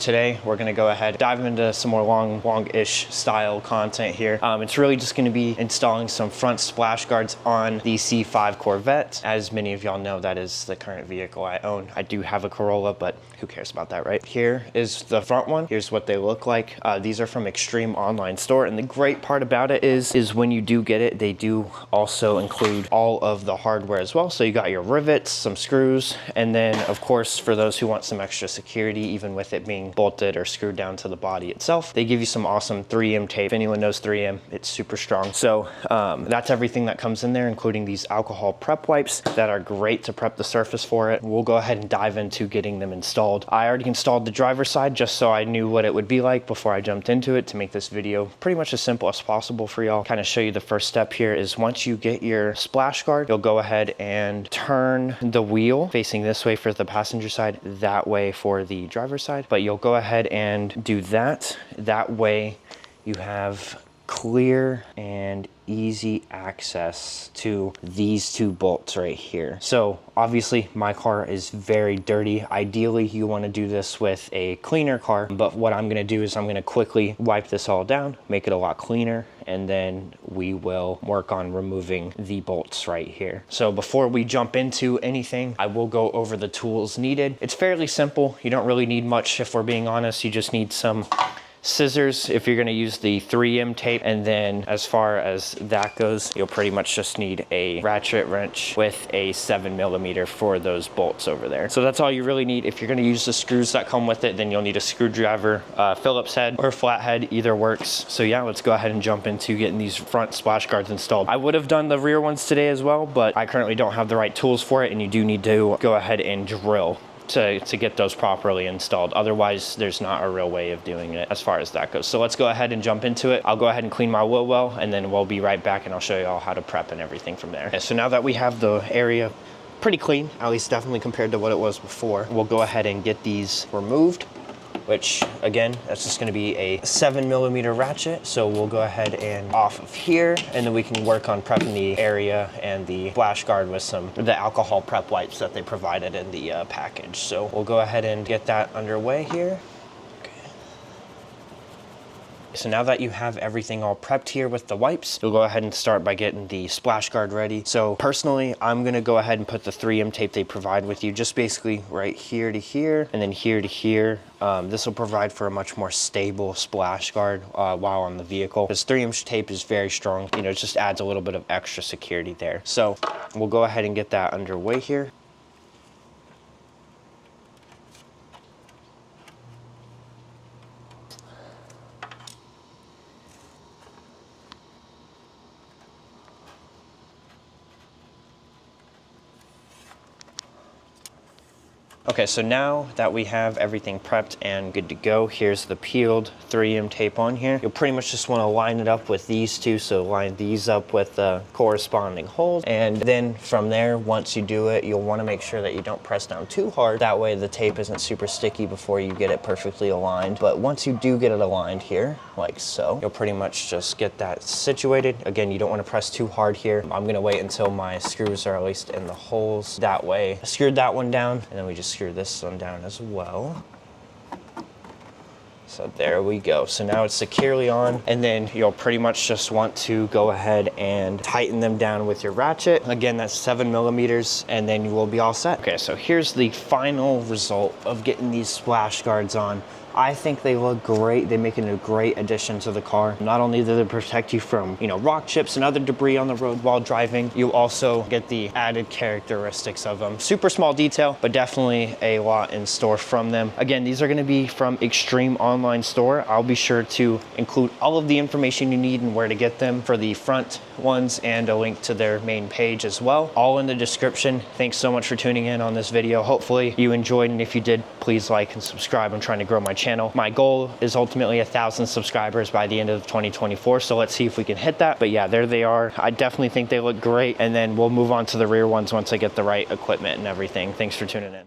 Today, we're gonna go ahead, dive into some more long-ish style content here. It's really just gonna be installing some front splash guards on the C5 Corvette. As many of y'all know, that is the current vehicle I own. I do have a Corolla, but who cares about that, right? Here is the front one. Here's what they look like. These are from Extreme Online Store, and the great part about it is when you do get it, they do also include all of the hardware as well. So you got your rivets, some screws, and then of course, for those who want some extra security, even with it being bolted or screwed down to the body itself, they give you some awesome 3M tape. If anyone knows 3M, it's super strong. So that's everything that comes in there, including these alcohol prep wipes that are great to prep the surface for it. We'll go ahead and dive into getting them installed. I already installed the driver's side just so I knew what it would be like before I jumped into it to make this video pretty much as simple as possible for y'all. Kind of show you the first step here is once you get your splash guard, you'll go ahead and turn the wheel facing this way for the passenger side, that way for the driver's side, but you'll go ahead and do that. That way you have clear and easy access to these two bolts right here. So obviously my car is very dirty. Ideally you want to do this with a cleaner car, but what I'm going to do is I'm going to quickly wipe this all down, make it a lot cleaner, and then we will work on removing the bolts right here. So before we jump into anything, I will go over the tools needed. It's fairly simple. You don't really need much if we're being honest. You just need some scissors if you're going to use the 3M tape, and then as far as that goes, you'll pretty much just need a ratchet wrench with a 7mm for those bolts over there. So that's all you really need. If you're going to use the screws that come with it, then you'll need a screwdriver, Phillips head or flathead, either works. So yeah, let's go ahead and jump into getting these front splash guards installed. I would have done the rear ones today as well, but I currently don't have the right tools for it, and you do need to go ahead and drill to get those properly installed. Otherwise, there's not a real way of doing it as far as that goes. So let's go ahead and jump into it. I'll go ahead and clean my wheel well, and then we'll be right back and I'll show you all how to prep and everything from there. Okay, so now that we have the area pretty clean, at least definitely compared to what it was before, we'll go ahead and get these removed, which again, that's just gonna be a 7mm ratchet. So we'll go ahead and off of here, and then we can work on prepping the area and the splash guard with the alcohol prep wipes that they provided in the package. So we'll go ahead and get that underway here. So now that you have everything all prepped here with the wipes, you'll go ahead and start by getting the splash guard ready. So personally, I'm gonna go ahead and put the 3M tape they provide with you, just basically right here to here, and then here to here. This will provide for a much more stable splash guard while on the vehicle. This 3M tape is very strong. You know, it just adds a little bit of extra security there. So we'll go ahead and get that underway here. Okay, so now that we have everything prepped and good to go, here's the peeled 3M tape on here. You'll pretty much just want to line it up with these two, so line these up with the corresponding holes. And then from there, once you do it, you'll want to make sure that you don't press down too hard. That way the tape isn't super sticky before you get it perfectly aligned. But once you do get it aligned here, like so, you'll pretty much just get that situated. Again, you don't want to press too hard here. I'm going to wait until my screws are at least in the holes. That way, I screwed that one down, and then we just screw this one down as well. So there we go. So now it's securely on, and then you'll pretty much just want to go ahead and tighten them down with your ratchet. Again, that's 7mm, and then you will be all set. Okay, so here's the final result of getting these splash guards on. I think they look great. They make it a great addition to the car. Not only do they protect you from, rock chips and other debris on the road while driving, you also get the added characteristics of them. Super small detail, but definitely a lot in store from them. Again, these are gonna be from Extreme Online Store. I'll be sure to include all of the information you need and where to get them for the front ones, and a link to their main page as well, all in the description. Thanks so much for tuning in on this video. Hopefully you enjoyed, and if you did, please like and subscribe. I'm trying to grow my channel. My goal is ultimately 1,000 subscribers by the end of 2024, so let's see if we can hit that. But yeah, there they are. I definitely think they look great, and then we'll move on to the rear ones once I get the right equipment and everything. Thanks for tuning in.